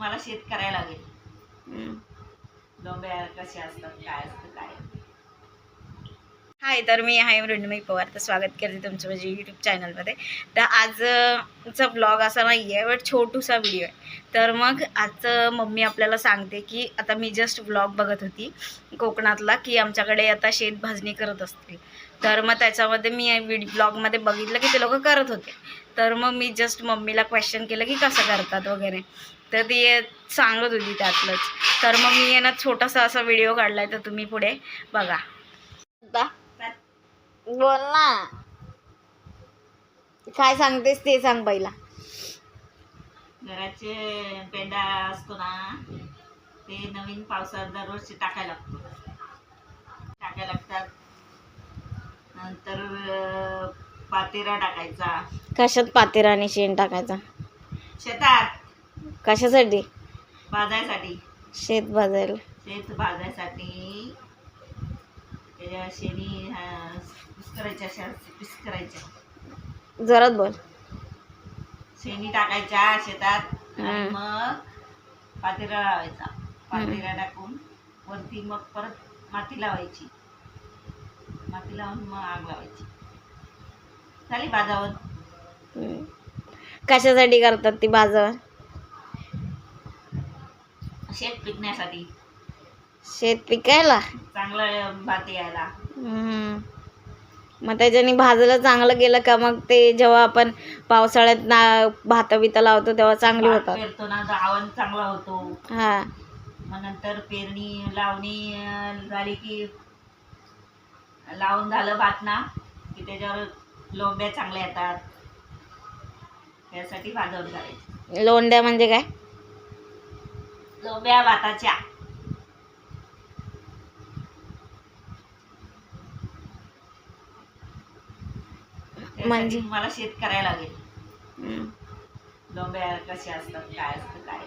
मला शेत करायला लागेल. लोंब्या कशा असतात, काय असतं काय. हाय, तर मी आहे मृण्मयी पवार. तर स्वागत करते तुमचं माझ्या यूट्यूब चॅनलमध्ये. तर आजचा ब्लॉग असा नाही आहे, बट छोटूसा व्हिडिओ आहे. तर मग आजचं मम्मी आपल्याला सांगते की आता मी जस्ट ब्लॉग बघत होती कोकणातला, की आमच्याकडे आता शेत भाजणी करत असते. तर मग त्याच्यामध्ये मी ब्लॉगमध्ये बघितलं की ते लोक करत होते. तर मग मी जस्ट मम्मीला क्वेश्चन केलं की कसं करतात वगैरे. तर ती सांगत होती त्यातलंच. तर मग मी ना छोटासा असा व्हिडिओ काढला आहे, तर तुम्ही पुढे बघा. बोल ना, काय सांगतेस ते सांग पहिला. घराचे पेंडा असतो ना, ते नवीन पावसात दरवर्षी टाकायला लागतात. नंतर पातेरा टाकायचा. कशात पातेरा आणि शेण टाकायचा? शेतात. कशासाठी? भाजायसाठी. शेत भाजायला. शेत भाजायसाठी त्याच्या शेणी पीस करायच्या. जोरात बोल. शेणी टाकायच्या शेतात आणि मग पातेरा लावायचा. पातेरा टाकून वरती मग परत माती लावायची. माती लावून मग आग लावायची. झाली भाजावर. कशासाठी करतात ती भाजावर? शेत पिकण्यासाठी. शेत पिकायला? चांगलं भात यायला. मग त्याच्याने भाजलं चांगलं गेलं का मग ते जेव्हा आपण पावसाळ्यात ना भात बिता लावतो तेव्हा चांगली होतात. पेरतो ना, धावण चांगला होतो. हा. मग नंतर पेरणी लावणी झाली की लावून झालं भात ना की त्याच्यावर लोंब्या चांगल्या येतात. त्यासाठी भाजावर करायची. लोंड्या म्हणजे काय? लोंब्या भाताच्या. म्हणजे मला शेत करायला लागेल. लोंब्या कशा असतात, काय असतं काय.